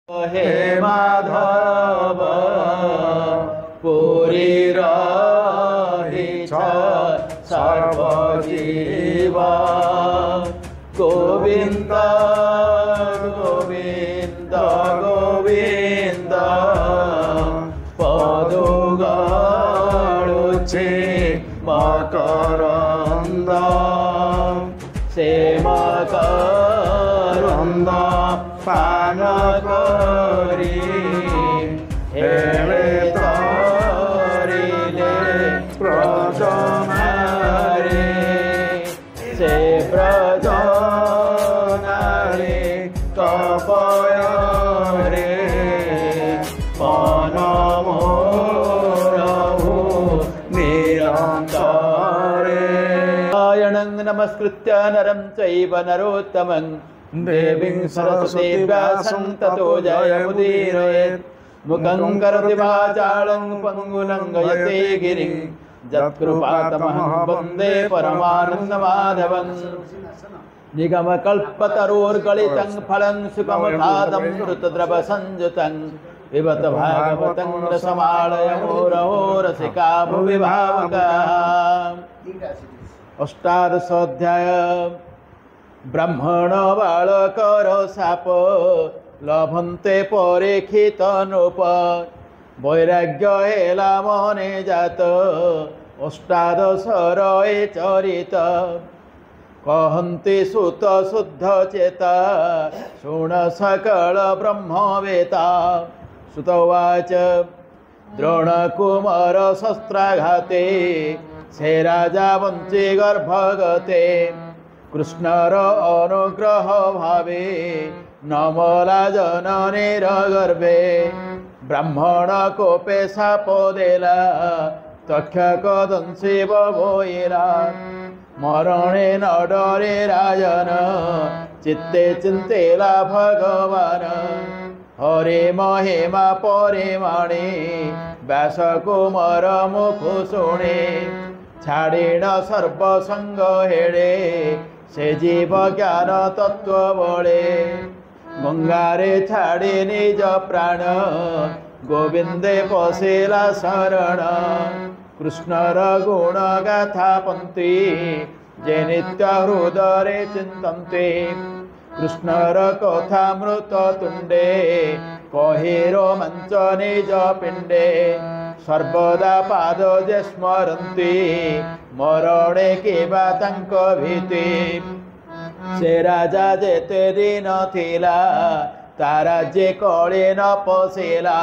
हे माधव पुरी रहिछ सर्वजीव गोविंद गोविंद गोविंद पदुगळुछि मकरंद से मकरंद पान करी हेले तरिले प्रजनारे से प्रजनारे तपयरे पनमोरभु निरन्तरे नारायणं नमस्कृत्य नरं चैव नरोत्तमं देवीं सरस्वती व्यासं ततो जयमुदीरयेत् मुखं करोति वाचालं पङ्गुलङ्घयते गिरिं यत्कृपातमहं वन्दे परमानन्दमाधवं निगमकल्पतरोर्गलितं फलं सुखमुखादं मृतद्रवसंयुतं पिबत भागवतं रसमालय मुहुरहो रसिका भुवि भावुकाः। अष्टादशोऽध्याय ब्राह्मण बालकर साप लभन्ते परीक्षित नृप वैराग्य हेला मने जात अष्टादशर ए चरित कहन्ति सुत शुद्ध चेता शुण सकल ब्रह्मवेता सुतवाच द्रोणकुमार शस्त्राघाते से राजा वंचे गर्भगते कृष्णर अनुग्रह भावे नमला जननीर गर्भे ब्राह्मण कोपे साप देला तक्षक दंशी बभोइला मरणे न डरे राजन चित्ते चिंतेला भगवान हरे महिमा परिमाणे व्यास कुमार मुख शुणे छाड़ेण सर्वसंग हेड़े से जीव ज्ञान तत्व बड़े गंगारे छाड़े निज प्राण गोविंदे पसेला शरण कृष्णर गुण गाथा पंक्ति जे नित्य हृदय चिंतन्ते कृष्णर कथामृत तुंडे कहिरो मंच निज पिंडे सर्वदा पाद जे स्मरन्ति मरणे केबा तांक भीति से राजा जेते दिन थिला तारा जे कळे न पसेला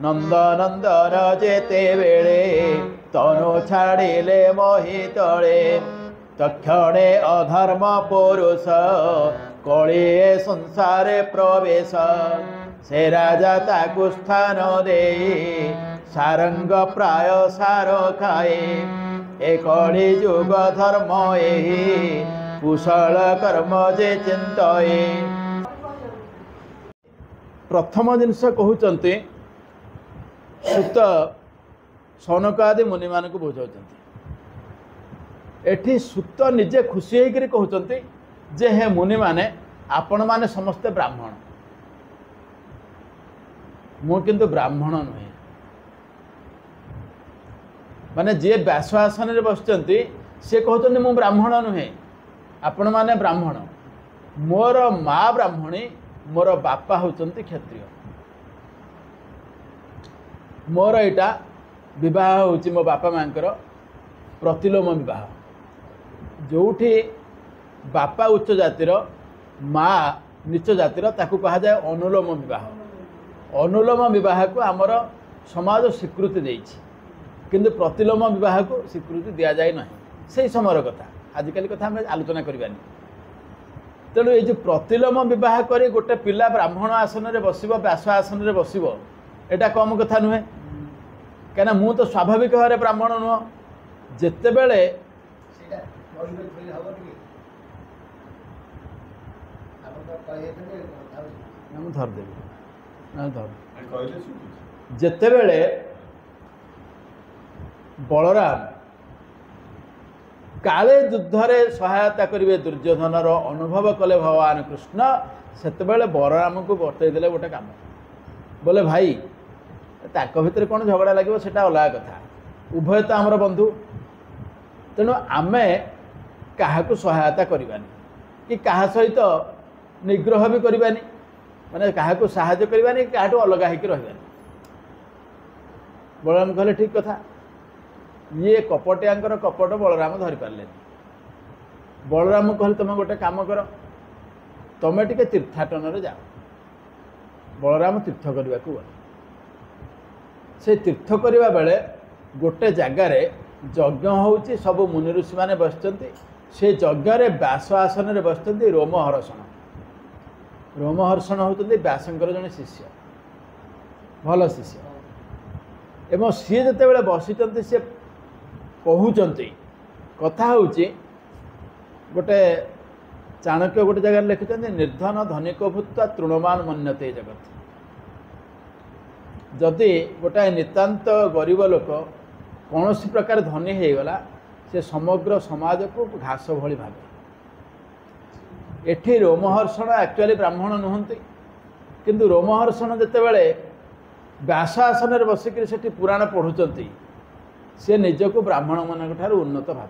नंद नंदन जेते बेळे तनु छाड़िले मोहि तळे तक्षणे अधर्म पुरुष कळे संसारे प्रवेश से राजा ताकु स्थान देई सारंग प्राय सार खाए ए कଳି युग धर्म एहि कुशल कर्म जे चिंतये। प्रथम जिनस कहउचंती सुत सौनकादि मुनि मान को बुझाउचंती एठी सुत निजे खुशी होकर कहउचंती जे हे मुनि माने आपण माने समस्त ब्राह्मण मु किंतु ब्राह्मण नुहे माने जे व्यास आसन रे बसचंती से कहते मु ब्राह्मण नुहे आपण माने ब्राह्मण मोर माँ ब्राह्मणी मोर बापा होचंती क्षत्रिय मोर एटा विवाह होची मो बापा मांकर प्रतिलोम विवाह जोठी बापा उच्च जातिर माँ नीच जातिर ताकू कहा जाए अनुलोम विवाह अनुलोम विवाह को आमर समाज स्वीकृति देइछि किंतु प्रतिलोम विवाह को स्वीकृति दि जाए ना से समय कथा आजिकल कथा आम आलोचना करवानी तेणु ये जो प्रतिलोम विवाह कर गोटे पिला ब्राह्मण आसन में बस व्यास आसन में बस एटा कम कथा नुहे कहीं मु तो स्वाभाविक भाव ब्राह्मण नुह जिते बड़े जिते बड़े बलराम काले युद्धरे सहायता करेंगे दुर्योधनर अनुभव कले भगवान कृष्ण ସେତେବେଳେ ବଳରାମ को बतई देले गोटे काम बोले भाई ताक भितर कौन झगड़ा लगे सेटा अलग कथा उभय तो आमर बंधु तेणु आमे क्या सहायता करवानी कि क्या सहित निग्रह भी करवानी माने क्या साहाय्य करवानी क्या अलग होकर रही बलराम कहले ठीक कथा ये कपटियांकर कपट बलराम धरी पारे बलराम कहले तुम गोटे काम कर तुम टे तीर्थाटन जाओ बलराम तीर्थ करने को गले से तीर्थ करने बेले गोटे जगार यज्ञ होउची सब मुनि ऋषि मैंने बसचंती से यज्ञ व्यास आसन में बसचंती रोमहर्षण होती व्यासंकर जड़े शिष्य भल शिष्य एवं सी जिते बड़े बसिचंती सी कहते कथा होची गोटे चाणक्य गोटे जगह लिखिं निर्धन धनिक भूत्वा तृणमान मन्यते जगत जदि गोटाए नितांत गरीब लोक कौन प्रकार धनी हो गला से समग्र समाज को घास भली भावे एठी रोमहर्षण एक्चुअली ब्राह्मण नुहंती किंतु रोमहर्षण जितेबाला व्यास आसन में बसिक पुराण पढ़ुंट सी निजक ब्राह्मण मान उन्नत भाव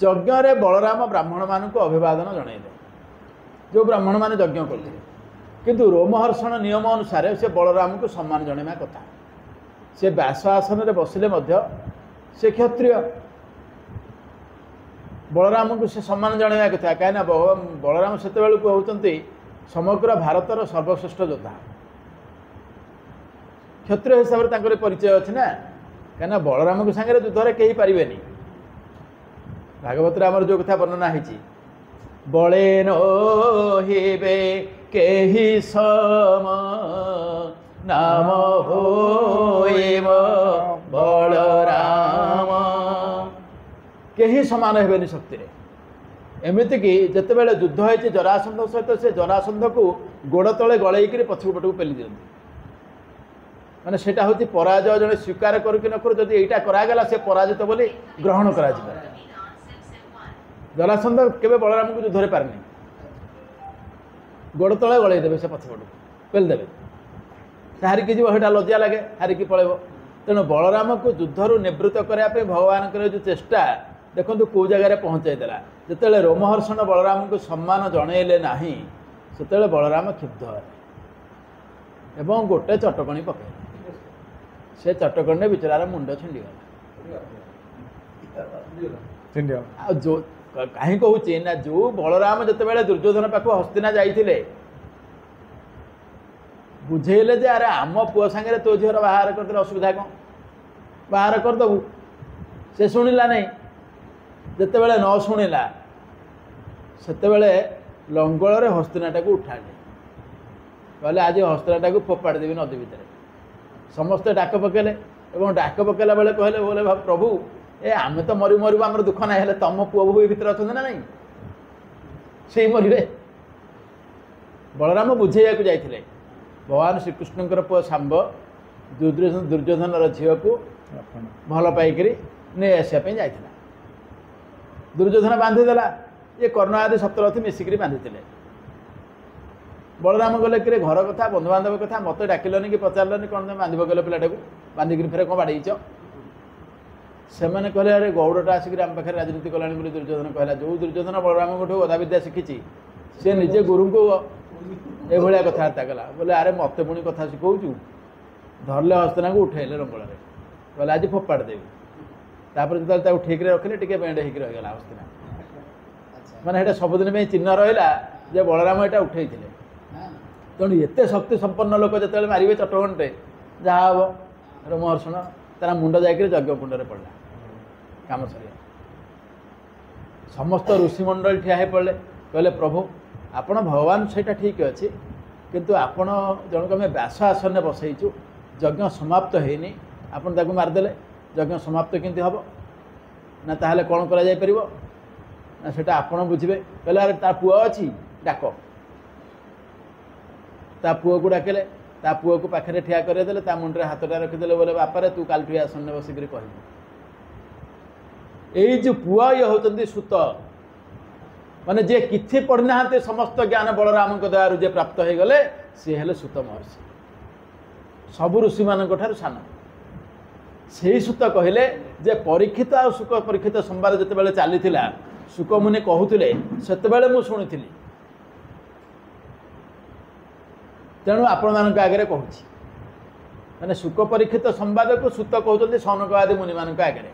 यज्ञ बलराम ब्राह्मण मान को अभिवादन जनइले जो ब्राह्मण मान यज्ञ करते किंतु रोमहर्षण नियम अनुसार से बलराम को सम्मान जनइवा कथा से व्यास आसन में बसिले से क्षत्रिय बलराम को से सम्मान जनइवा कथा कहीं बलराम से होती समग्र भारतर सर्वश्रेष्ठ योद्धा क्षत्रिय हिसाब से परिचय अच्छी ना कहीं बलराम को सांगे युद्ध कहीं पारे भागवत आमर जो कथा वर्णना होती बले नोहिबे केहि सम नाम होइब बलराम केहि समान हेबेनि शक्ति रे एमिति कि जेतेबेले युद्ध होइछि जरासंध सहित से जरासंध को गोड़ तले गलैकि पछक पटक पेली दियंती माने सेटा होती पराजय जड़े स्वीकार करू कि न करू जदि एटा करागला से पराजित बोली ग्रहण करा जिबा जरासंध केबे बलराम को युद्ध पारनी गोड़ तले गलई देवे से पछपट पेल देवे हारिकी जीव सेटा लज्जा लगे हारिकी पलैब तेणु बलराम को युद्धरू निवृत्त करने भगवान जो चेष्टा देखो कौ जगार पहुँचाईदेला जिते रोमहर्षण बलराम को सम्मान जनइले ना से बलराम क्षुब्ध एवं गोटे चटकणी पकड़े से चटकणी विचरार मुंड छिंडीगला जो कहीं कहूँ ना जो बलराम जिते दुर्योधन पाख हस्तिना जाइए बुझेले जे अरे आम पुआ सांगे तो झीर बाहर करते असुविधा कौन बाहर करदेबू से शुणिला नहीं जितेबाला न शुणिला सेतेबेले लंगल हस्तिनाटा को उठाले कहले आज हस्तिनाटा को फोपाड़ी देवी नदी भितर समस्ते डाक पकेले और डाक पकेला बेले कहले बोले प्रभु ए आम तो मरु मरु आम दुख ना है तुम पुओ बोहू भितर अच्छा ना नहीं से मरवे बलराम बुझेया को जाइए भगवान श्रीकृष्ण पुओ सांब दुर्योधन झील को भल पाइक नहीं आसापी जाता दुर्योधन बांधिदेला ये कर्ण आदि सप्तरथी मिसिक बांधि बलराम गले कि घर कथा बंधुबांधव कथा मत डाकिलनि कि पचारलनि कौन तुम बांध पकल पिलाटा को बांधिक फेर कौन बाड़ेच से कहले अरे गौड़टा आसिक आम पाखे राजनीति कलानी बोली दुर्योधन कहला जो दुर्योधन बलराम को गदा विद्या शिखी सी निजे गुरु को एभलिया कथबार्ता कला बोले अरे मत पुणी कथा शिखौचु धरले हस्तना को उठेले रंगल कहले आज फोपाड़ देवी तापर जो ठीक रखिले टे बेंड होकर रहीगला हस्तना माने हेटा सबुदिन चिन्ह रहा जे बलराम यहाँ उठे तेणु एत शक्ति संपन्न लोक जो मारे चटगंटे जहाँ हम रोमहर्षण तार मुंड जाकर यज्ञ कुंड में पड़ा काम सर समस्त ऋषिमंडल ठिया पड़े कहले प्रभु आपण भगवान से ठीक अच्छे किंतु आपण जनक आम व्यास आसन बसईचु यज्ञ समाप्त होनी आपन ताकू मारदेले यज्ञ समाप्त केमती हम ना ताहले कौन करा जाय परिबो ना सेटा आपण बुझे कहले अरे ता पुआ अच्छी डाक ता पुओ को डाकिले ता पुओ को पाखे ठिया करदेले ता मुंडे हाथटा रखिदेले बोले बापारे तू काल ठू आसन बसिक कह जो पुआ ये होती सुत माने जे किछि पढ़ी नाहांते समस्त ज्ञान बलराम को दयारु जे प्राप्त हो गले सी हेले सुत महर्षि सबु ऋषि मानक ठारु सान से सुत कहले जे परीक्षित आ सुख परीक्षित संवाद जते बेले चलीथिला सुख मुनि कहूतिले सेते बेले मु सुनिथिली तेणु आपण मानक आगे कहूछि माने सुख परीक्षित संवाद को सुत कहते सौनक आदि मुनि मानक आगे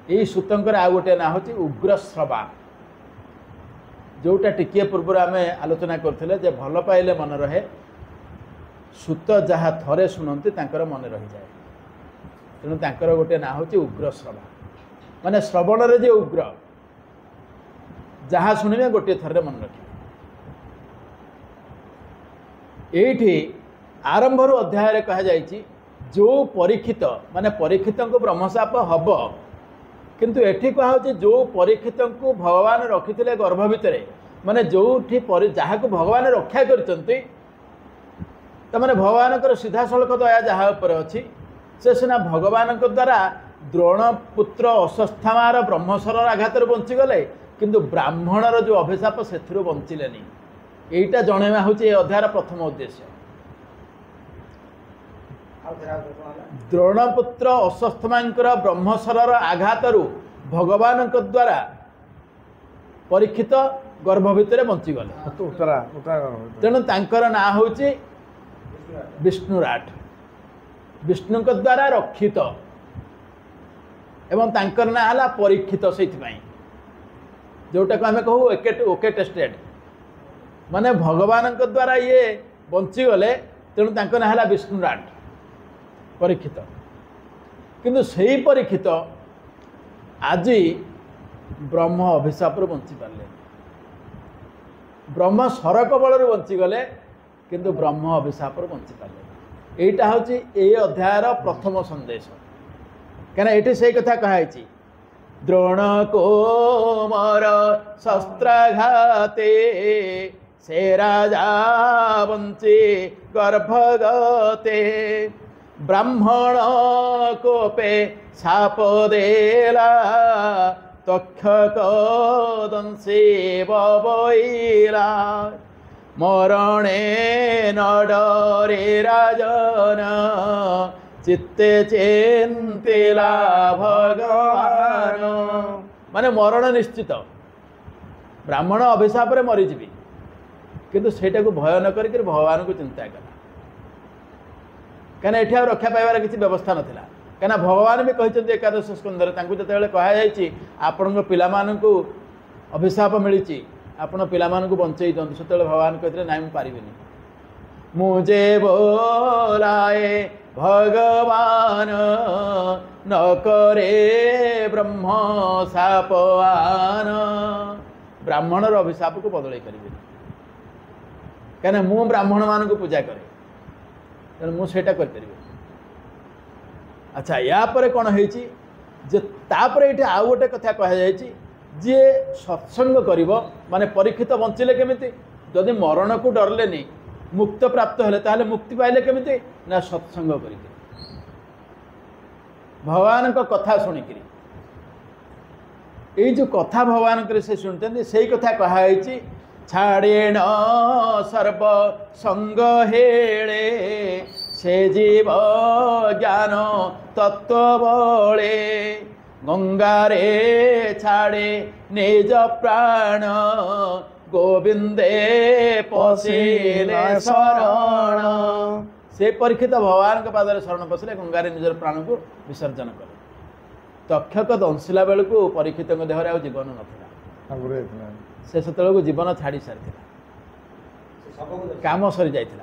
यही सुतंकर आउ गोटे ना हूँ उग्रश्रवा जोटा टिके पूर्व आम आलोचना करते जे भल पाइले मन रहे सुत जहाँ थरे शुणती मन रही जाए तेणु तांकर गोटे ना हूँ उग्रश्रवा माने श्रवण रे जे उग्र जहाँ शुणे गोटे थर मन रखिए एठी आरंभ अध्याय कहा जायछि जो परीक्षित माने परीक्षित को ब्रह्मशाप हब किंतु एठी कहा जो परीक्षित को भगवान रखिथिले गर्भ भितर माने जो जहाँ को भगवान रक्षा करचंती तमाने भगवान सीधा सड़क दया जहाँ पर अच्छी से सीना भगवान द्वारा द्रोणपुत्र अश्वत्थामार ब्रह्मशर आघात बंचीगले किंतु ब्राह्मणर जो अभिशाप से बंचिलेनी यहीटा जनवा हूँ अध्याय प्रथम उद्देश्य द्रोणपुत्र अश्वत्थामांकर ब्रह्मशर आघात भगवान द्वारा परीक्षित गर्भ भितर बंचीगले तेणु तांकर ना हूँ विष्णुराट विष्णु द्वारा रक्षित एवं तांकर ना हला परीक्षित से जोटा को आम कहू ओके टेस्टेड माने भगवान द्वारा ये बंचीगले तेणु तांकर ना हला विष्णुराट परीक्षित किंतु सही परीक्षित आज ब्रह्म अभिशाप बंची पारे ब्रह्म सरक बल बंचीगले किंतु ब्रह्म अभिशाप बंची पारे यहीटा हूँ ये अध्यायर प्रथम संदेश क्या ये से कथा कही द्रोण कोमर शस्त्राघाते से राजा बंची गर्भगते ब्राह्मण कोपे छाप देला तक्षक दंशी बबईला मरणे नडरे राजन चित्ते चिंतिला भगवान माने मरण निश्चित ब्राह्मण अभिशाप रे मरीजी किंतु सेटा को भय न करके भगवान को चिंता कला कहीं ये रक्षा पाइबार किसी व्यवस्था नाला कहीं भगवान भी कहते एकादश स्कंदर जो कहुई आपण पाक अभिशाप मिली आपण पाक बंचई दिखाँ से भगवान कहते ना मुझे पारि मुझे बोलाए भगवान न करे ब्रह्म शापवान ब्राह्मणर अभिशाप को बदल करें कहीं मु ब्राह्मण मान पूजा करे तेणु मुझे कर अच्छा या पर कौन होपर ये आउ गोटे कथा कहुई जी सत्संग कर माने परीक्षित बंचिले केमिति जदि मरण को डरले मुक्त प्राप्त हेले ताहले मुक्ति पाइले केमिति ना सत्संग कर भगवान को कथा शुणिक ये जो कथा भगवान से शुणुते से कथा कहुई छाड़ेण सर्व संग हेले से जीव ज्ञान तत्व बले गंगारे छाड़े निज प्राण गोविंदे पशिले शरण से परीक्षित भगवान के पादरे शरण पशिले गंगारे निजर प्राण को विसर्जन कले तक्षक दंशिला बेलू परीक्षित देहरे आ जीवन नाला से को जीवन छाड़ी सारी काम सरी जाता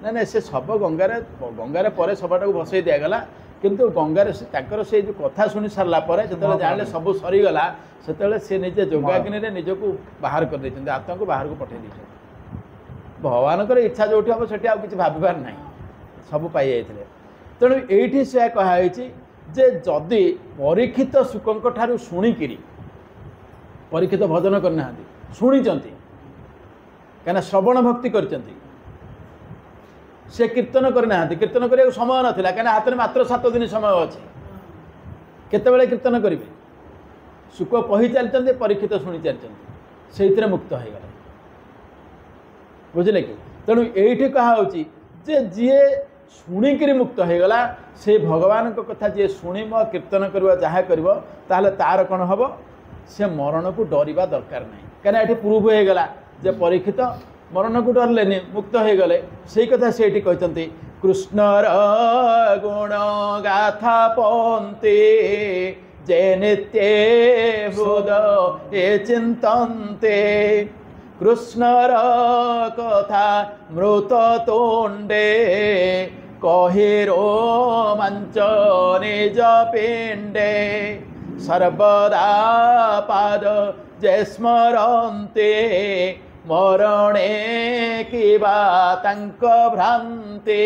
ना ना से सब गंगारे गंगारे पर सबटा को भसई दिगला किंतु गंगारे से जो कथा शुणी सारा पर जो जाने सब सरीगला से निजे जोगाग्नि निजक बाहर कर देते आत्मा को बाहर को पठे भगवान इच्छा जो हम से किसी भाबार ना सब पाई जाते तेणु ये से कहुई जे जदि परीक्षित शुक ठारू शुणिकी परीक्षित भजन करना शुणी कहीं श्रवण भक्ति कर से कीर्तन करना कीर्तन करने समय नाला कहीं हाथ में मात्र 7 दिन समय अच्छे केतबेले कीर्तन करेंगे सुख कही चलते परीक्षित शुणी चलते से मुक्त हो गले बुझे कि तेणु ये कहा जे जी शुणिक मुक्त हो गला से भगवान कथा जी शुणव कीर्तन करवा जहाँ कर तार कौन हम से मरण को डरवा दरकार नहीं कहीं ये प्रूव हो गला जे परीक्षित मरण को डरले मुक्त हो गले से कथा से कहते कृष्णर गुण गाथा पंते जे नित्ये हृद ये चिंतन्ते कृष्णर कथा मृत तोंडे कहिरो मंच निज पिंडे सर्वदा पाद जे स्मरन्ते मरणे किबा तांक भ्रांति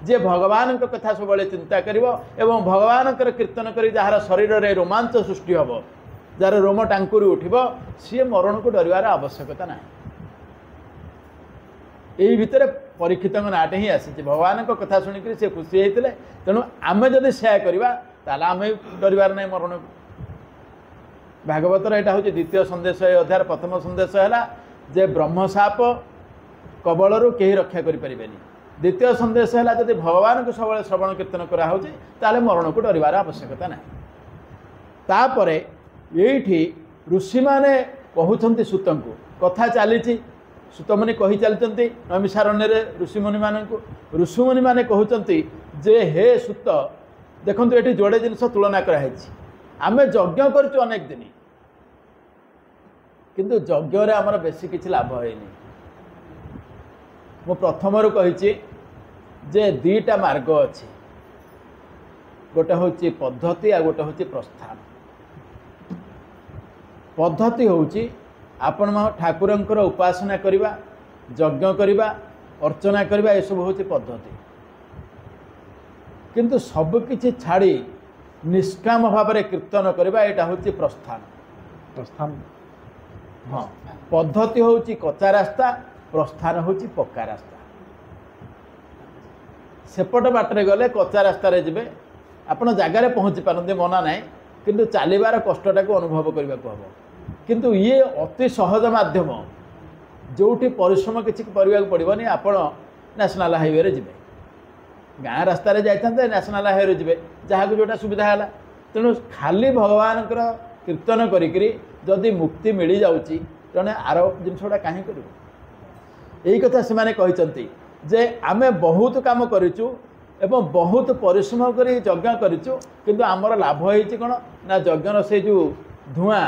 जे भगवान कथा सब चिंता करिवो एवं भगवान कीर्तन करी जार शरीर में रोमांच सृष्टि हम जार रोम टांकुरी उठिब सी मरण को डरवार आवश्यकता ना यही भितर परीक्षित नाटे ही आसी भगवान कथा शुणिक से खुशी होते तेणु आम जदि से करवा आम डरबार नहीं मरण को भागवतर यहाँ हूँ द्वितीय संदेश अध्याय प्रथम संदेश है जे ब्रह्मसाप कबलू कहीं रक्षा करें द्वितीय संदेश है जब भगवान को सब श्रवण कीर्तन कराऊे मरण को डरबार आवश्यकता ना तापर ये ऋषि मैंने कहते सूत को कथा चली सूतमुनि कही चलती नैमिषारण्य ऋषिमुनि मानू ऋषिमुनि मैंने कहते जे हे सूत देखो ये जोड़े जिनस तुलना कराई आम यज्ञ कर अनेक दिन किंतु यज्ञ आमर बेसी किसी लाभ है मु प्रथम कही जे दीटा मार्ग अच्छी गोटे हूँ पद्धति आ गोटे हूँ प्रस्थान पद्धति हूँ आपण ठाकुरंकर उपासना करवा यज्ञ करवा अर्चना करवा ये सब हूँ पद्धति किंतु सबकि छाड़ी निष्काम भाव में कीर्तन करवा यहाँ हूँ प्रस्थान प्रस्थान हाँ पद्धति हूँ कच्चा रास्ता प्रस्थान हूँ पक्का रास्ता सेपट बाटर गले कच्चा रास्तार जी आपण जगार पहुँची पारती मना ना किंतु चलबार कष्टा को अनुभव करने को हम किंतु ये अति सहज माध्यम जोटी परिश्रम किसी करने को पड़ोनी आपण नेशनल हाईवे जी गाँ रास्त जाते नेशनल हाईवे जी जहाँ को जोटा सुविधा है तेणु खाली भगवान कीर्तन करी मुक्ति मिल जाऊँगी तेने आर जिनसा कहीं कर यही कथा से कहते जे आमे बहुत काम करूँ एवं बहुत परिश्रम कर यज्ञ करूँ किंतु आमर लाभ होती कौन ना यज्ञर से जो धुआं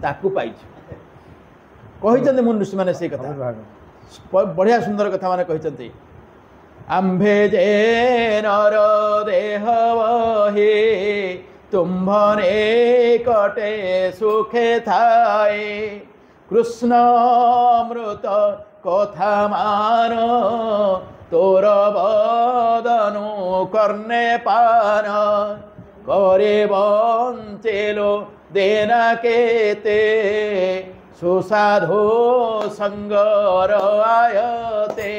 ताकू पाई कहते मुनुष्य मैंने से कथा बढ़िया सुंदर कथा माने कहते आंभे जे नर देह वहे तुम्भने कटे सुखे थाए कृष्ण अमृत कथा मान तोर बदनु कर्णे पान करे बंचेलो देना केते सुसाधो संगर आयते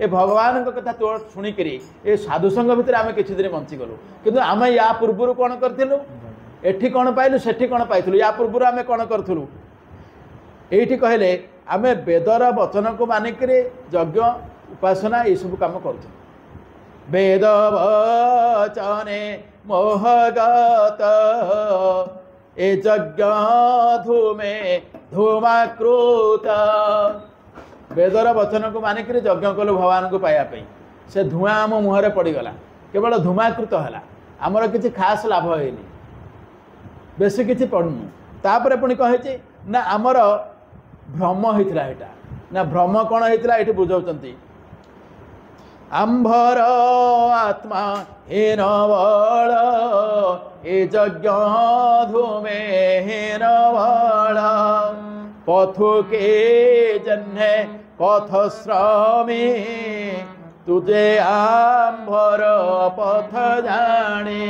ए भगवान कथा तो शुणिक ए साधु संघ भितर आम किसी दिन बंची गलु किंतु आम या पूर्व कौन करूँ एठी कौन पाइलु सेठी कौन पाइलु या पूर्व आम कौन करूँ ये कहले आम वेदर वचन को मानिक यज्ञ उपासना ये सब कम कर वेद वचने मोहगत ए यज्ञ धूमे धूमाकृत वेदर वचन को मानिक यज्ञ कलु भगवान को पाइबापी से धूआं आम मुहर पड़गला केवल धूमाकृत है आमर किसी खास लाभ है बेसी किसी पड़नु तापर पुणी कहे ना आमर भ्रम होता है ना भ्रम कौन होता ये बुझाऊँ आंभर आत्मा हेन बल ए यज्ञ धूमे हेन बल पथु के जन्हे पथ श्रमी तुझे आंभर पथ जाने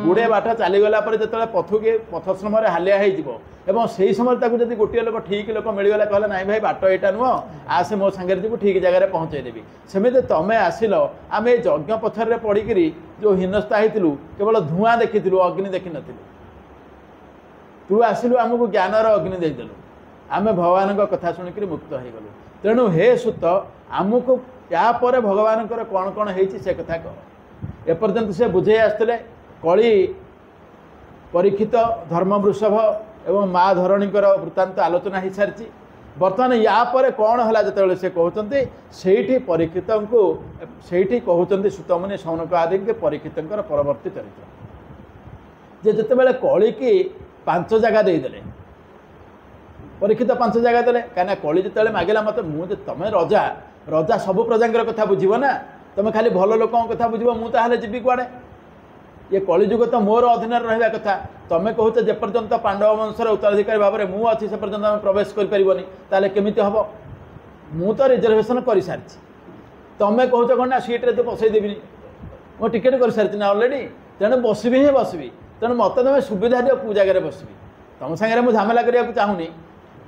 गुड़े बाट चलीगला जो पथश्रम हालिया हो से समय जब गोटे लोक ठीक लोक मिलगला कहले नाई भाई बाट यहाँ नुह आसे मो सांगे जी ठीक जगह पहुँचेदेवी सेमती तुम आसिल आम यज्ञ पथर पड़ी जो हीनस्था होलु केवल धूआं देखी अग्नि देखी नु तू आसिलु आमको ज्ञानर अग्नि देदेलु आमे भगवान कथा शुणिक मुक्त हो गलु तेणु हे सुत आमको यापर भगवान कौन कौन से कथा कह एपर्यंत से बुझे आसते कली परीक्षित धर्म वृषभ एवं माँ धरणीकर वृत्तांत आलोचना हो सारी बर्तमान यापर कौन है जो से कहते से परीक्षित को से कहते सुतमुनि शौनक आदि के परीक्षित परवर्ती चरित्र जे जिते कली की 5 जगह देदेले परीक्षित 5 जगह देले कहीं कली जो मागिला मत मुझे तुम रजा रजा सब प्रजा कथा बुझब ना तुम खाली भल लोक कथा बुझब मुझे जीवी कुआड़े ये कलिजुग तो मोर अधीन रहा कथा तुम कहते जेपर्यंत पांडव वंशर उत्तराधिकारी भाव में मुझे अच्छी से पर्यटन आम प्रवेश करें केमी हम मु तो रिजर्वेशन कर सारी तुम कहते कौन ना सीट्रे तो बसईदेवी मो टिकेट कर सारी ना अलरेडी तेणु बसबी ही बसबी तेणु मत तुम सुविधा दियो कौ जगह बसबी तुम सागर मुझे झमेला करने चाहूनी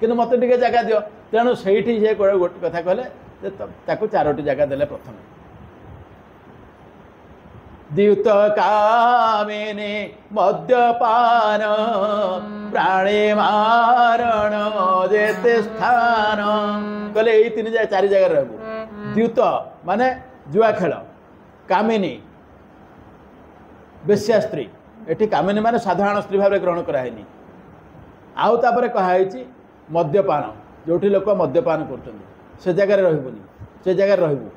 कि मत टे जगह दियो तेणु से गोटे कथा कहले 4टी जगह देले प्रथम द्यूत कामिनी मद्यपान प्राणी मारण जेते स्थान कहले यही 4 जगह रहबू द्यूत माने जुआ खेल कामिनी बेश्या स्त्री एठी कामिनी माने साधारण स्त्री भाव ग्रहण कराएनी आउ तापर कहाई मद्यपान जोठी लोक मद्यपान कर से जगह रहबुनी से जगह रहबू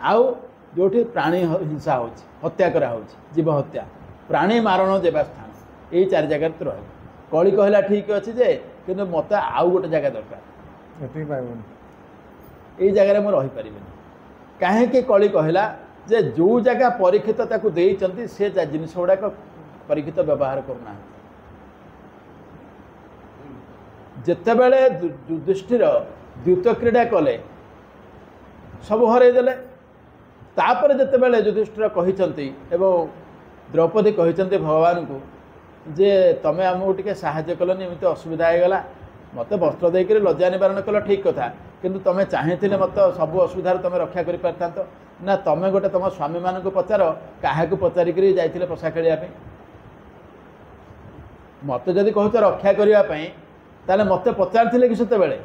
आउ जोठी प्राणी हिंसा हो हत्या करा जीव हत्या प्राणी मारण देवा स्थान यही 4 जगह तो रह कली कहला ठीक अच्छे जे कि मत आउ गोटे जगह दरकार यही जगह मुझे रहीपर कहीं कली कहला जे जो जगह परीक्षित देते से जिनस गुड़ाक परीक्षित व्यवहार करना जितेबले युधिष्ठिर द्यूत क्रीड़ा कले सब हरईदेले तापर जितेबले युधिष्ठिर कहते एवं द्रौपदी कहते भगवान को जे तमें आमको टे साहाय्य कलनि एमती असुविधा होगला मत वस्त्र देकर लज्जा निवारण कल ठीक कथा किंतु तुम चाहे मत सब असुविधार तुम रक्षा कर पारता ना तुम गोटे तुम स्वामी मान पचार क्या पचारिक जाइए पशा खेलने मत जदि कहते रक्षा करने ताले मत पचार कि से बेले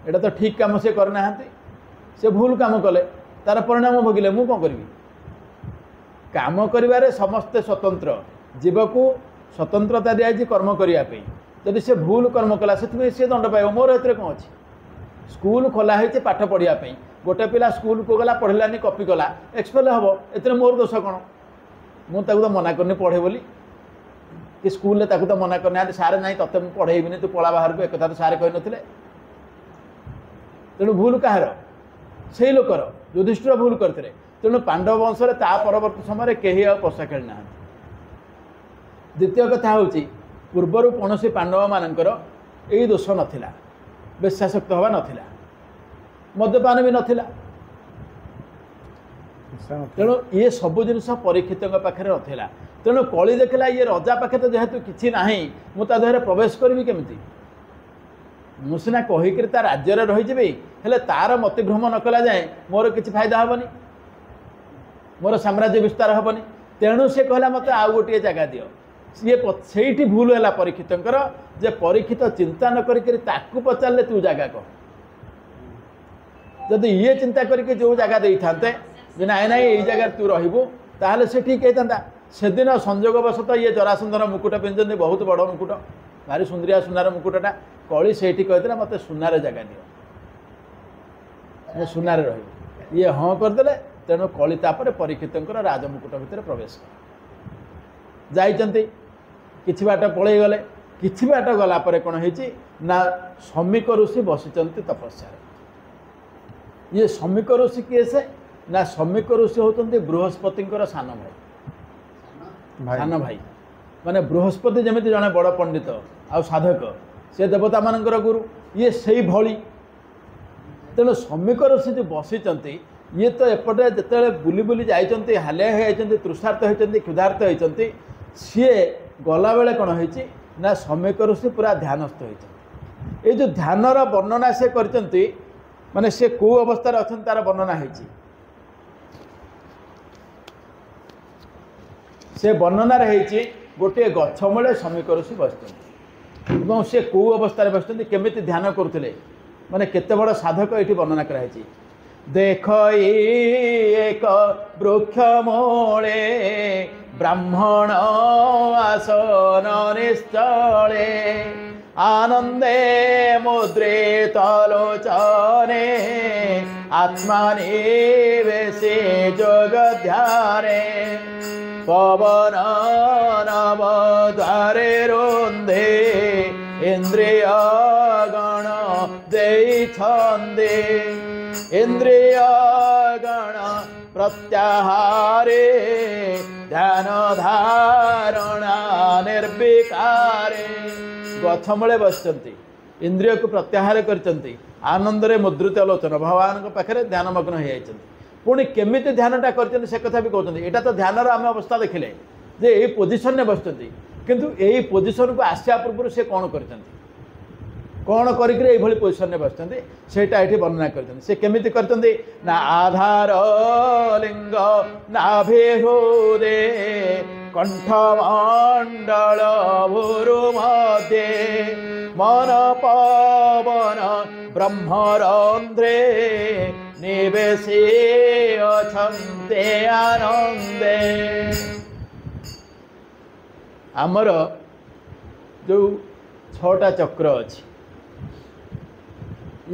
एटा तो ठीक काम से करना से भूल काम कले तार परिणाम भोगिले मु कौन करी काम करिवारे समस्ते स्वतंत्र जीव को स्वतंत्रता दिखाई कर्म करने जदि से भूल कर्म कला से सी दंड पाइब मोर ए कौन अच्छी स्कूल खोलाई पाठ पढ़ापी गोटे पिला स्कूल को गला पढ़लानी कॉपी कला एक्सपेल हम ए मोर दोष कौन मुझे तो मना करनी पढ़े बोली कि स्कूल तो मना करना सारे ना तत्व पढ़ेबी तू पला बाहर को एक तो सारे कही नथिले तेणु भूल कहार से लोकर युधिष्ठिर भूल करते तेणु पांडव वंश परवर्त समय कहीं पशा खेली ना द्वितीय कथा हूँ पूर्वर कौन पांडव मानकर यही दोष नाला बेश्याशक्त हवा नाला मद्यपान भी नाला तेणु ये सब जिनस परीक्षित पाखे नाला तेणु कली देखला ये रजा पाखे तो जेहेतु किसी ना मुझे देहरे प्रवेश करी केमी मुझे कहीकि राज्य रही हेले तार मतिभ्रम न कला जाए मोर किसी फायदा हेनी मोर साम्राज्य विस्तार हेनी तेणु से कहला मत आउ गोटे जगह दियो से भूल है परीक्षित जे परीक्षित चिंता न करी पचारे तू जगह कह जदि ये चिंता करके जो जगह दे था नाई नाई यही जगह तू रही ताहले से ठीक होता से दिन संजोगवशत ये जरासंधर मुकुट पिंधि बहुत बड़ मुकुट भारी सुंदरिया सुनार मुकुटा कली से कहते मत सुनार जगह दियो सुनार रही ये हाँ करदे तेणु कली तापर परीक्षित राजमुकुट भितर प्रवेश कर किछि बाट पलि गले किछि बाट गला पर कौन है ना समीक ऋषि बसिचंती तपस्या ये समीक ऋषि किए से ना समीक ऋषि होते बृहस्पति सान भाई माने बृहस्पति जमी जड़े बड़ पंडित आ साधक से देवता मानकर गुरु ये से भली तेणु समीक ऋषि जो बसिचंती ये तो एपटे जिते बुली बुली जाइए हालिया होती तृषार्थ होती क्षुधार्थ होती सी गला बेले कौन है ना समीक ऋषि पूरा ध्यानस्थ होती ये जो ध्यानर वर्णना से करचंती माने से कौ अवस्था अच्छा तार वर्णना होती से वर्णना होती गोटे गछ मूले श्रमिक ऋषि बसुँ सी कौ अवस्था बसुँच केमी ध्यान करुले माने केते बड़ साधक ये वर्णना कराई देख एक वृक्ष मूले ब्राह्मण आसन निश्चले आनंदे मुद्रित लोचने आत्मनिवेशे जोग ध्याने पवन नव द्वारे रुंधे इंद्रिय गण देई छंदे इंद्रिय गण प्रत्याहारे ध्यान धारणा निर्विकारे गछ मूले बसचंती इंद्रिय को प्रत्याहार करचंती आनंद रे मुद्रित आलोचना भगवान को पाखे ध्यानमग्न हो जाइछंती पुणी केमिति ध्यानटा करचंती से कथा भी कहते एटा तो ध्यानर आम अवस्था देखिले जे ए पोजिशन ने बसचंती किंतु एई पोजिशन को आसिया पूर्व से कौन करचंती कौन करी पोजिशन में बसचंती सेटा एठी वर्णना करचंती से केमिति करचंती ना आधार लिंग नाभिहृदे कंठमंडल भूरु मध्ये मन पवन ब्रह्मरंध्रे निवेशे अछन्ते आनंदे आमर जो 6टा चक्र अच्छी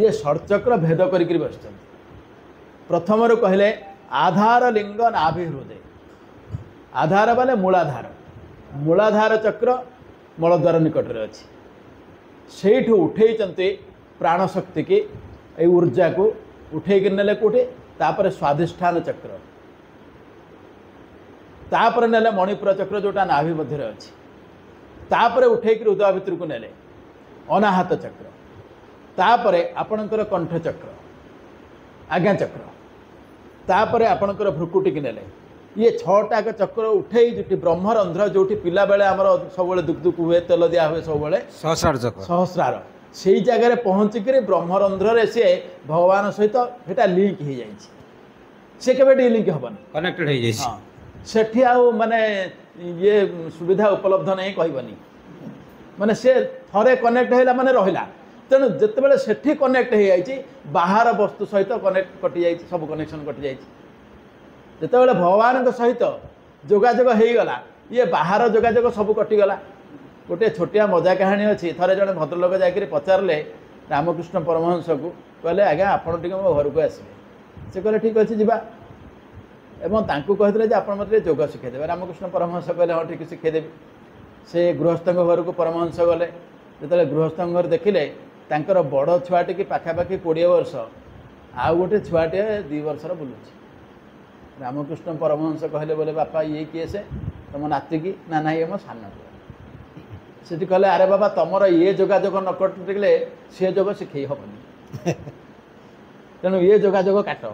ये षटचक्र भेद करी बस प्रथम कहले आधार लिंग नाभिहृदय आधार बाले मूलाधार चक्र मलद्वार निकट में अच्छी से उठे प्राणशक्ति की ए ऊर्जा को उठे नेले कौटे तापर स्वाधिष्ठान चक्र तापर नेले मणिपुर चक्र जोटा नाभि मध्य अच्छी तापर उठे हृदय भितर को नेले अनाहत चक्र तापर आपणकर कंठ चक्र आज्ञा चक्र तापर आपणकर भ्रुकुटी की नेले ये 6टा चक्र उठे जो ब्रह्मरंध्र जो पिला बेले आमर सब दुख दुख हुए तेल दिया हुए सब सहस्रार से जगह पहुँचिक ब्रह्मरंध्र से भगवान सहित सेटा लिंक हो जाए केवे लिंक हेन कनेक्टेड हो जाए सेठी आउ माने ये सुविधा उपलब्ध नहीं कहबनी माने से थरे कनेक्ट होला माने रहिला तेणु जितेबाला सेठी कनेक्ट हो जाए बाहर वस्तु सहित कनेक्ट कटि जाए सब कनेक्शन कटि जाए जितेबाला भगवान सहित जोगाजोग हो गला ये बाहर जोगाजोग सब कटिगला गोटे छोटिया मजा कहानी अच्छी थरे जड़े भद्रलोक जाकर पचारे रामकृष्ण परमहंस को कहले आज्ञा आपण टे मो घर को आसबे से कहले ठीक अच्छे जा एवं कहते आप मत जोग शिखेदेवे रामकृष्ण परमहंस कहले हाँ ठीक शिखेदेवी से गृहस्थ घर को परमहंस गले जो गृहस्थ घर देखिले तांकर बड़ छुआटी की पाखापाखि 20 वर्ष आउ गोटे छुआटे 2 वर्षर बुलूची रामकृष्ण परमहंस कहले बोले बापा ये किए से तुम नाती की ना ये मो सान से कहले अरे बाबा तुमर ये जोगाजोग न कटिले सी जोग शिखई हेनी तेणु ये जोगाजोग काट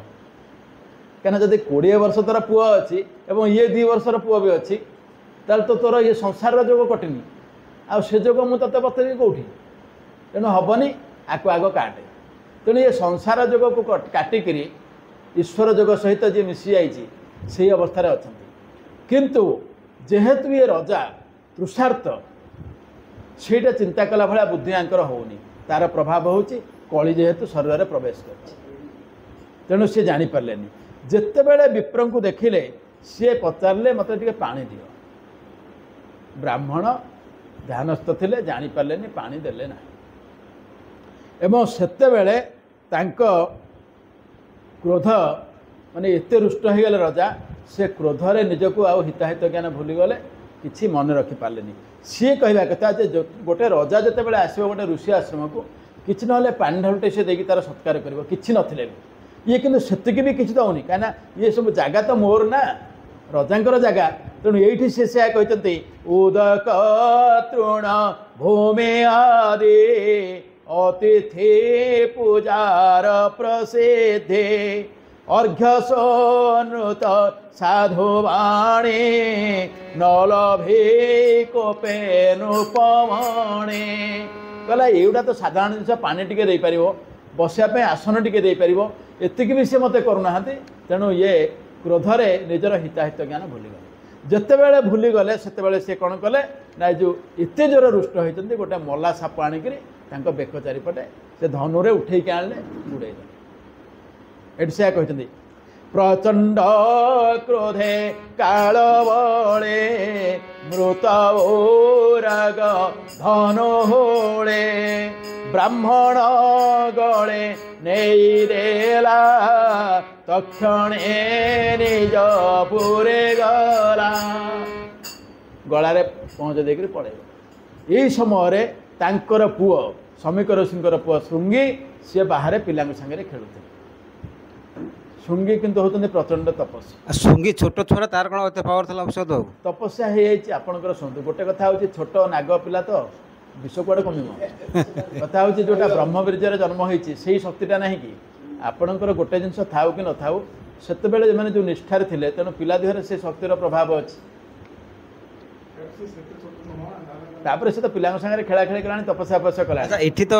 कहीं जब 20 वर्ष तोर पुओ अच्छी और ये 2 वर्षर पुओ भी अच्छी ताल तो तोर ये संसार जोग कटिनी आ से जोग मुझे ते बतरी कौटी तेणु हेनी आको आग काटे तेणु ये संसार जोग को काटिक ईश्वर जोग सहित जी मिसी जाइए अवस्था अच्छा किंतु जेहेतु ये रजा तृषार्थ सेटा चिंता कला भाया बुद्धि आंकर होनी तार प्रभाव होची कली जेहेतु शरीर में प्रवेश कर तेणु सी जापारे जिते बड़े विप्र को देखिले सी पचारे मत टे पानी दियो ब्राह्मण ध्यानस्थ थे जापारे पानी देले ना एवं सेते बेले क्रोध माने एते रुष्ट हो गले रजा से क्रोधरे निजक आउ हिताहित ज्ञान भूलीगले किसी मन रखिपारे सी कहवा कथा जे गोटे रजा जिते बड़े आसो गोटे ऋषि आश्रम को किसी ना पानी ढालुटे सी देकी तार सत्कार कर कि नथिले ये किंतु सेतिकी भी किसी दौनी कहीं ये सब जगह तो मोर ना रजांकर जगह तेणु ये से कहते उदक तृण भूमि आदि अतिथि पूजार प्रसिद्धे अर्घ्यसोनृत साधुवाणी नलभे कोपेनुपमणे कहला एगुड़ा तो साधारण जिन पानी टिके दे पार बसापी आसन टिके दे पार एतिक भी सी मत करूना तेणु ये क्रोधरे निजर हिताहित ज्ञान भूलीगले ଯେତେବେଳେ ଭୁଲି ଗଲେ ସେତେବେଳେ ସେ କ'ଣ କଲେ ନା ଯେଉଁ ଏତେ ଜୋର ରୁଷ୍ଟ ହୋଇଛନ୍ତି ଗୋଟେ ମଲା ସାପ ଆଣିକିରି ତାଙ୍କ ବେକ ଚାରିପଟେ ସେ ଧନୁରେ ଉଠେଇକି ଆଣିଲେ ଉଡ଼େଇଲେ। ଏଠି ସେ କହିଛନ୍ତି ପ୍ରଚଣ୍ଡ କ୍ରୋଧେ କାଳ ବଳେ ମୃତ ଓରାଗ ଧନୁ ହୋଳେ ବ୍ରାହ୍ମଣ ଗଳେ ନେଇ ଦେଲା ତକ୍ଷଣେ ନିଜ ପୁରେ ଗଲା। ଗଳାରେ ପହଞ୍ଚ ଦେଇକରି ପଳେଇବ। ଏଇ ସମୟରେ ତାଙ୍କର ପୁଅ ସମୀକ ଋଷିଙ୍କର ପୁଅ ଶୃଙ୍ଗି ସିଏ ବାହାରେ ପିଲାଙ୍କ ସାଙ୍ଗରେ ଖେଳୁଥିଲେ। ଶୃଙ୍ଗି କିନ୍ତୁ ହେଉଛନ୍ତି ପ୍ରଚଣ୍ଡ ତପସ୍ୟା। ଶୃଙ୍ଗି ଛୋଟ ଛୁଆ ତାର କ'ଣ ଏତେ ପାୱାର ଥିଲା ଔଷଧ ତପସ୍ୟା ହେଇଯାଇଛି ଆପଣଙ୍କର। ଶୁଣନ୍ତୁ ଗୋଟେ କଥା ହେଉଛି ଛୋଟ ନାଗ ପିଲା ତ ବିଷ କୁଆଡ଼େ କମିବ। କଥା ହେଉଛି ଯେଉଁଟା ବ୍ରହ୍ମବୀର୍ଯ୍ୟରେ ଜନ୍ମ ହେଇଛି ସେଇ ଶକ୍ତିଟା ନାହିଁ କି ଆପଣଙ୍କର ଗୋଟେ ଜିନିଷ ଥାଉ କି ନଥାଉ ସେତେବେଳେ ସେମାନେ ଯେଉଁ ନିଷ୍ଠାରେ ଥିଲେ ତେଣୁ ପିଲା ଦେହରେ ସେ ଶକ୍ତିର ପ୍ରଭାବ ଅଛି। ତାପରେ ସେ ତ ପିଲାଙ୍କ ସାଙ୍ଗରେ ଖେଳା ଖେଳି କଲାଣି ତପସ୍ୟା ଫପସ୍ୟା କଲା। ଏଠି ତ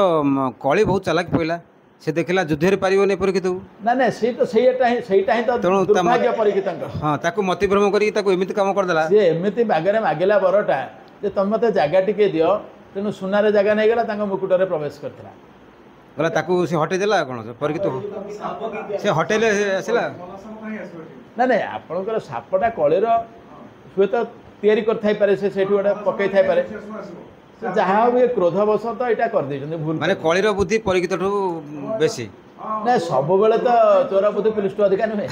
କଳି ବହୁତ ଚାଲାକି ପଇଲା ସେ ଦେଖିଲା ଯୁଦ୍ଧରେ ପାରିବନି ପରୀକ୍ଷିତକୁ। ନା ନା ସେଇଟା ହିଁ ତ ଦୁର୍ଭାଗ୍ୟ ପରୀକ୍ଷିତଙ୍କର। ହଁ ତାକୁ ମତିଭ୍ରମ କରିକି ତାକୁ ଏମିତି କାମ କରିଦେଲା। ସିଏ ଏମିତି ବାଗରେ ମାଗିଲା ବରଟା ଯେ ତମେ ମୋତେ ଜାଗା ଟିକେ ଦିଅ ତେଣୁ ସୁନାରେ ଜାଗା ନେଇଗଲା ତାଙ୍କ ମୁକୁଟରେ ପ୍ରବେଶ କରିଥିଲା। ଗଲା ତାକୁ ସେ ହଟେଇ ଦେଲା କ'ଣ ପରୀକ୍ଷିତ ସେ ହଟେଇଲେ ଆସିଲା। ନା ନାଇଁ ଆପଣଙ୍କର ସାପଟା କଳିର ହୁଏତ ତିଆରି କରିଥାଇପାରେ ସେ ସେଇଠି ଗୋଟେ ପକେଇ ଥାଇପାରେ ଯାହା ହଉ ଏ କ୍ରୋଧବଶତଃ ଏଇଟା କରିଦେଇଛନ୍ତି ଭୁଲ। ମାନେ କଳିର ବୁଦ୍ଧି ପରୀକ୍ଷିତଠୁ ବେଶୀ। ନା ସବୁବେଳେ ତ ଚୋର ବୁଦ୍ଧି ପୁଲିସଠୁ ଅଧିକା ନୁହେଁ।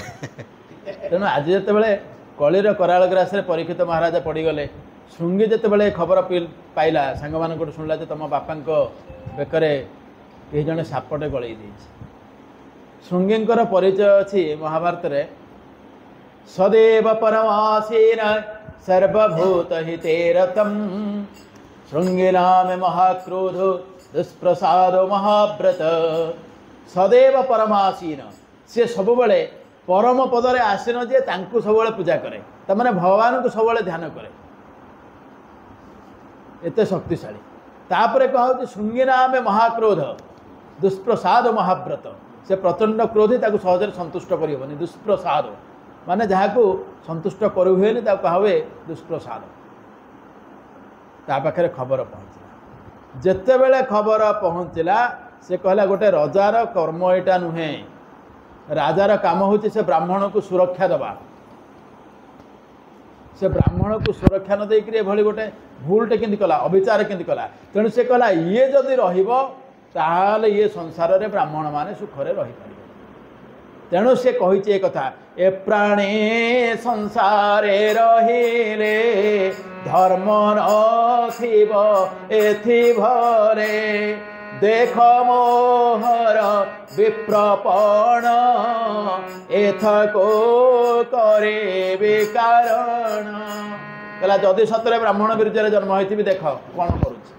ତେଣୁ ଆଜି ଯେତେବେଳେ କଳିର କରାଳ ଗ୍ରାସରେ ପରୀକ୍ଷିତ ମହାରାଜା ପଡ଼ିଗଲେ ଶୃଙ୍ଗି ଯେତେବେଳେ ଖବର ପାଇଲା ସାଙ୍ଗମାନଙ୍କଠୁ ଶୁଣିଲା ଯେ ତମ ବାପାଙ୍କ ବେକରେ କେହି ଜଣେ ସାପଟେ ଗଳେଇ ଦେଇଛି। ଶୃଙ୍ଗିଙ୍କର ପରିଚୟ ଅଛି ମହାଭାରତରେ ସଦେବ ପରମାସୀନ ସର୍ବଭୂତ ହିତେରତମ୍ ଶୃଙ୍ଗି ନାମେ ମହାକ୍ରୋଧ ଦୁଷ୍ପ୍ରସାଦ ମହାବ୍ରତ। ସଦେବ ପରମାସୀନ ସେ ସବୁବେଳେ ପରମ ପଦରେ ଆସୀନ ଯେ ତାଙ୍କୁ ସବୁବେଳେ ପୂଜା କରେ ତାମାନେ ଭଗବାନଙ୍କୁ ସବୁବେଳେ ଧ୍ୟାନ କରେ ଏତେ ଶକ୍ତିଶାଳୀ। ତାପରେ କୁହା ହେଉଛି ଶୃଙ୍ଗି ନାମେ ମହାକ୍ରୋଧ ଦୁଷ୍ପ୍ରସାଦ ମହାବ୍ରତ। ସେ ପ୍ରଚଣ୍ଡ କ୍ରୋଧୀ ତାକୁ ସହଜରେ ସନ୍ତୁଷ୍ଟ କରିହେବନି। ଦୁଷ୍ପ୍ରସାଦ ମାନେ ଯାହାକୁ ସନ୍ତୁଷ୍ଟ କରି ହୁଏନି ତାକୁ କୁହା ହୁଏ ଦୁଷ୍ପ୍ରସାଦ। ତା ପାଖରେ ଖବର ପହଞ୍ଚିଲା। ଯେତେବେଳେ ଖବର ପହଞ୍ଚିଲା ସେ କହିଲା ଗୋଟେ ରଜାର କର୍ମ ଏଇଟା ନୁହେଁ। ରାଜାର କାମ ହେଉଛି ସେ ବ୍ରାହ୍ମଣକୁ ସୁରକ୍ଷା ଦେବା। ସେ ବ୍ରାହ୍ମଣକୁ ସୁରକ୍ଷା ନ ଦେଇକରି ଏଭଳି ଗୋଟେ ଭୁଲଟେ କେମିତି କଲା ଅବିଚାର କେମିତି କଲା। ତେଣୁ ସେ କହିଲା ଇଏ ଯଦି ରହିବ ତାହେଲେ ଇଏ ସଂସାରରେ ବ୍ରାହ୍ମଣମାନେ ସୁଖରେ ରହିପାରିବେ। ତେଣୁ ସେ କହିଛି ଏ କଥା ଏ ପ୍ରାଣୀ ସଂସାରେ ରହିଲେ ଧର୍ମ ନଥିବ ଏଥି ଭରେ ଦେଖ ମୋହର ବିପ୍ରପଣ ଏଥକୁ କରିବି କାରଣ। କହିଲା ଯଦି ସତରେ ବ୍ରାହ୍ମଣ ବୀର୍ଯ୍ୟରେ ଜନ୍ମ ହୋଇଥିବି ଦେଖ କ'ଣ କରୁଛି।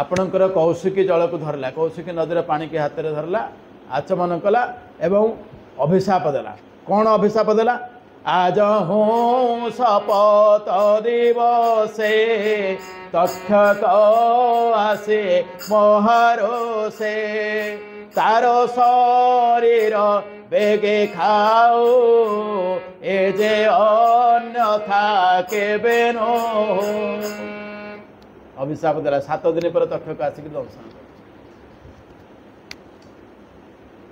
ଆପଣଙ୍କର କୌଶିକୀ ଜଳକୁ ଧରିଲା କୌଶିକୀ ନଦୀର ପାଣିକି ହାତରେ ଧରିଲା ଆଚମନ କଲା ଏବଂ ଅଭିଶାପ ଦେଲା। କ'ଣ ଅଭିଶାପ ଦେଲା? আজ হুঁ শপথ দিবসে তক্ষক আসে মহারসে তার শরীর বেগে খাও এ যে অন্যথা কেবে ন। অভিশাপ দেলা 7 দিন পরে তক্ষক আসিকি দর্শন করে।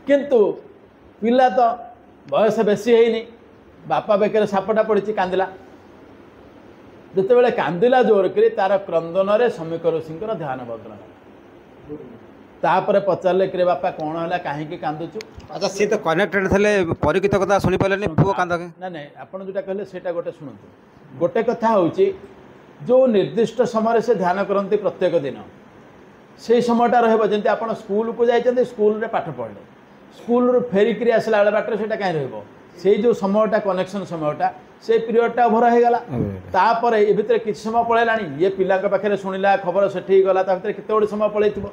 কিন্তু পিলা তো বয়স বেশি হয়নি বাপা বেকের সাপটা পড়িছি কান্দিলা। যেতবে কান্দিলা জোর করে তার ক্রন্দনরে সমীক ঋষিঙ্কর ধ্যান ভগ্ন হল। তাপরে পচারে কিরে বাপা কোণ হল কাহিঁকি কান্দুছু। আচ্ছা সে তো কনেক্টেড থলে পরিচিত কথা শুনি পাইলেনি পুଅ কান্দ না না আপন যেটা কহিলে সেটা গোটে শুনতু। গোটে কথা হচ্ছে যে নির্দিষ্ট সময় সে ধ্যান করতে প্রত্যেক দিন সেই সময়টা রহব। যেমন আপনার স্কুল কু যাই স্কুলে পাঠ পড়লে স্কুল ফেরিকি আসলা বেড়ে বাটরে সেটা কাହିଁ রহব। সেই যে সময়টা কনেকশন সময়টা সেই পিরিয়ডটা ওভর হয়ে গলা। তাপরে এ ভিতরে কিছু সময় পড়াইলানি ইয়ে পিলা পাখে শুনিলা খবর সেটি গলা তা ভিতরে কেতে গোটে সময় পড়াইଥିବ।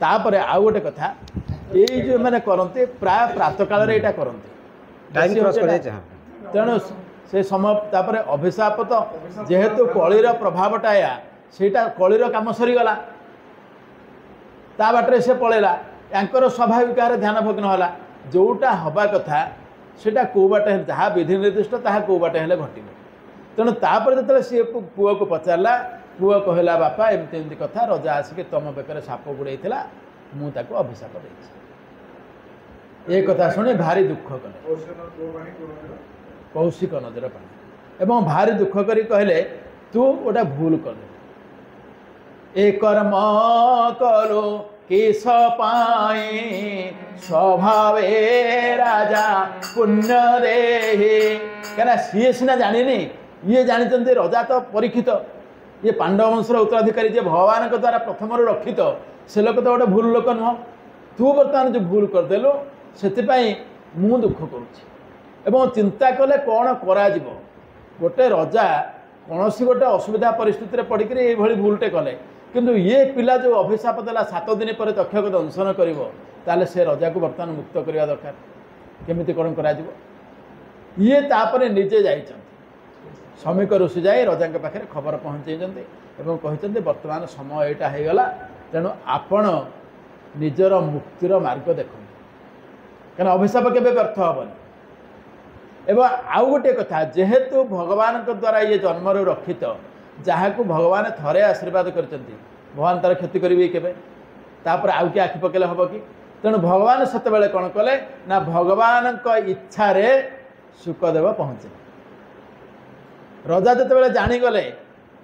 তাপরে আউ গোটে কথা এই যে মানে করতে প্রায় প্রাতকালে এটা করতে তেণু সে সময় তাপরে অভিশাপ তো যেহেতু কলির প্রভাবটা এয়া সেইটা কলির কাম সরিগলা তা বাটরে সে পড়াইলা এঙ্কর স্বাভাবিক ভাবে ধ্যান ভগ্ন হলা। যোটা হবা কথা সেটা কেউ বাটে যা বিধি নির্দিষ্ট তাহা কেউ বাটে হলে ঘটিব। तेणु तापर जो सी पुओ को पचारा पुओ कहला बापा एमती एमती कथा रजा आसिक तुम बेकर साप गुड़े मुझे अभिशाप दे ये कथा शुणी भारी दुख कले कौशिक नदीर पानी एवं भारी दुख करी कहले तू गोटे भूल कलु ए कर्म कलो किस पाए स्वभावे राजा पुण्य देहि क्या सी सीना जानी ये जानते रजा तो परीक्षित ये पांडव वंशर उत्तराधिकारी जे भगवान द्वारा प्रथम रक्षित से लोक तो गोटे भूल लोक नुह तू बर्तमान जो भूल करदेलु से मु दुख करुँच चिंता कले कौन करा गोटे रजा कौन गोटे असुविधा परिस्थिति पड़क ये भूलटे कले किंतु ये पिला जो अभिशाप देला 7 दिन पर तक्षक दंशन कर से रजा को बर्तमान मुक्त करवा दरकार केमिति कौन करा ये तापर निजे जाइए श्रमिक ऋषि जाए रजा पाखे खबर पहुँचते कहते बर्तमान समय यहाँ होगला तेणु आपण निजर मुक्तिर मार्ग देखो क्या अभिशाप के व्यर्थ हेनी एवं आउ गोटे कथा जेहेतु भगवान द्वारा ये जन्मर रक्षित जहाँ को भगवान थरे आशीर्वाद करते भगवान तार क्षति करेंगे केवे तापर आउ किए आखि पकेले हम कि तेणु भगवान से कौन कले ना भगवान इच्छा रे सुखदेव पहुँचे रजा जो जाणीगले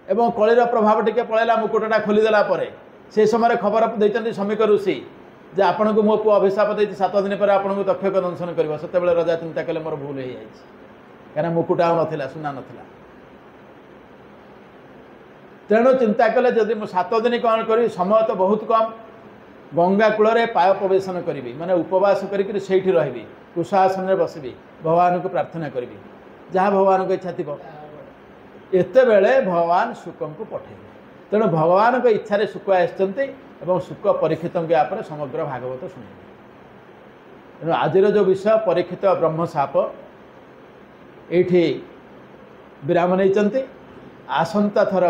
एवं कलिर प्रभाव टिके पलैला मुकुटटा खोलीदेला से समय खबर देते श्रमिक ऋषि जे आपण को मो पु अभिशाप देती 7 दिन पर आपको तक्षक दंशन कर से रजा चिंता कले मोर भूल हो जाए कहीं मुकुट आ ना सुना नाला तेणु चिंता कले जदि मु 7 दिन कौन करी समय तो बहुत कम गंगा कूल पाय प्रवेशन करी माने उपवास करी से रही कुशासन में बसबी भगवान को प्रार्थना करी जहाँ भगवान को इच्छा थी एत बेले भगवान शुकम को पठेबे तेणु भगवान को इच्छा शुक आसते शुक परीक्षित पर समग्र भागवत शुणे तेणु आज जो विषय परीक्षित ब्रह्मसाप ये विराम नहीं आसंता थर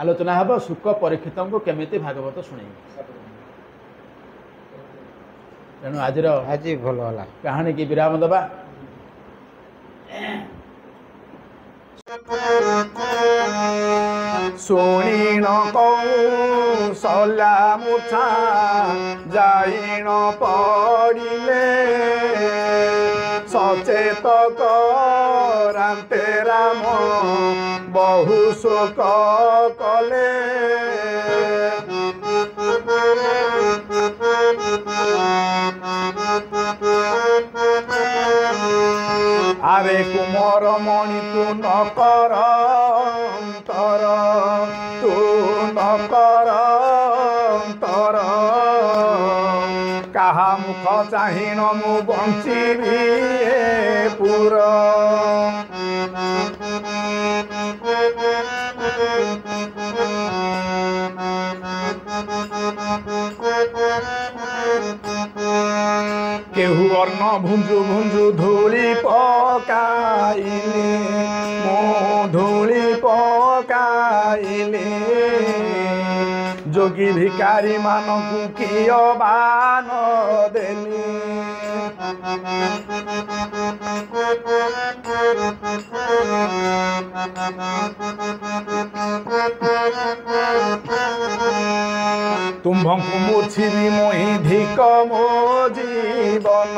आलोचना हम शुक परीक्षित को केमिति भागवत शुणे तेणु आज भल कहानी की विराम दबा शुणीण कौशल्या मूर्छा जाइण पड़िले सचेत करांते राम बहु शोक कले आरे कुमार मणि तू न कर अंतर तू न कर अंतर कहा मुख चाहिण मु बंचीबी पुर केहू अन्न भुंजु भुंजु धूली पकाइले मो धूली पकाइले जोगी भिकारी मानकु किय बान देली तुम्भंकु मूर्छिबी मोहि धिक मो जीवन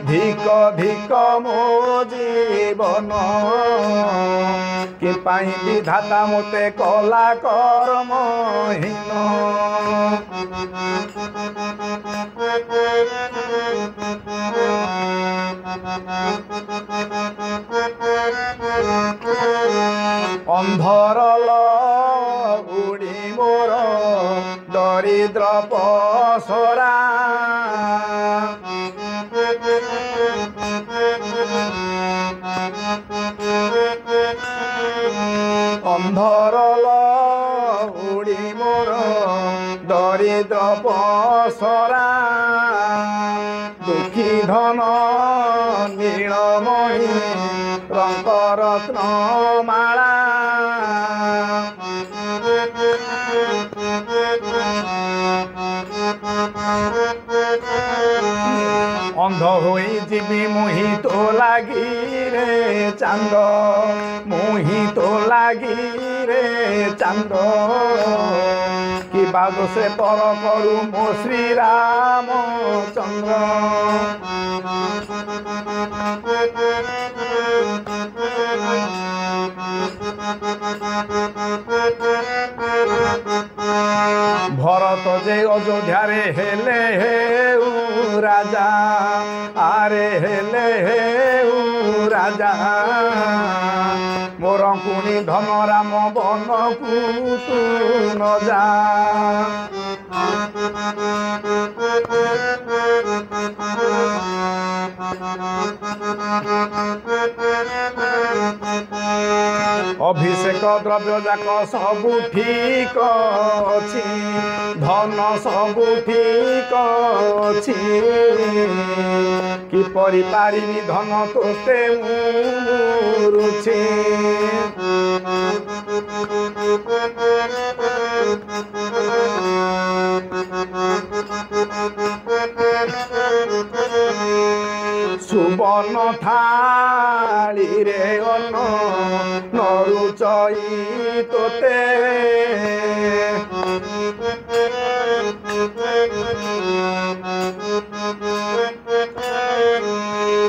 धिक धिक मो जीवन कि पाई विधाता मोते कला कर्महीन अंधर उड़ी मोर दरिद्र पसरा अंधर उड़ी मोर दरिद्र पसरा दुखी धन नीलमणि रंग रत्न माला ଅନ୍ଧ ହୋଇଯିବି ମୁହିଁ ତୋ ଲାଗି ରେ ଚାନ୍ଦ ମୁହିଁ ତୋ ଲାଗି ରେ ଚାନ୍ଦ କିବା ଦୋଷେ ତୋର କରୁ ମୋ ଶ୍ରୀରାମ ଚନ୍ଦ୍ର ভরত যে অযোধ্যারে হেলে হেউ রাজা আরে হেলে হেউ রাজা মোর কুনি ধন রাম বনকু তু ন যা অভিষেক দ্রব্য যাক সবু ঠিক অছি ধন সবু ঠিক অছি কিপরি পারিবি ধন তোতে মুরুছি সুবর্ণ থালি রে অন্ন নরুচই তোতে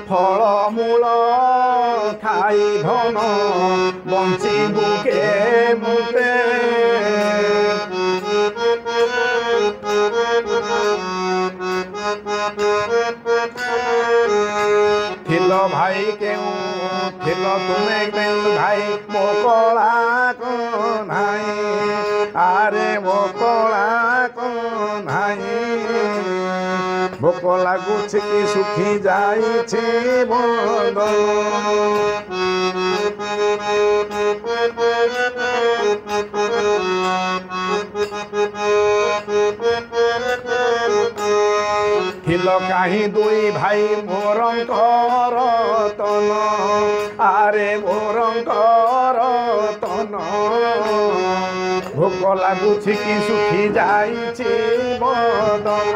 ফলমূল খাই ধন বঞ্চি বুকে মুতে থিল ভাই কেউ থিল তুমি কেউ ভাই মো কলা কোনাই আরে মো কলা কোনাই ভোক লাগুছে কি শুখি যাইছে বন্ধ থিল কাহি দুই ভাই মোরঙ্কর তন আরে মোরঙ্কর তন ভোক লাগুছি কি শুখি যাইছে বদন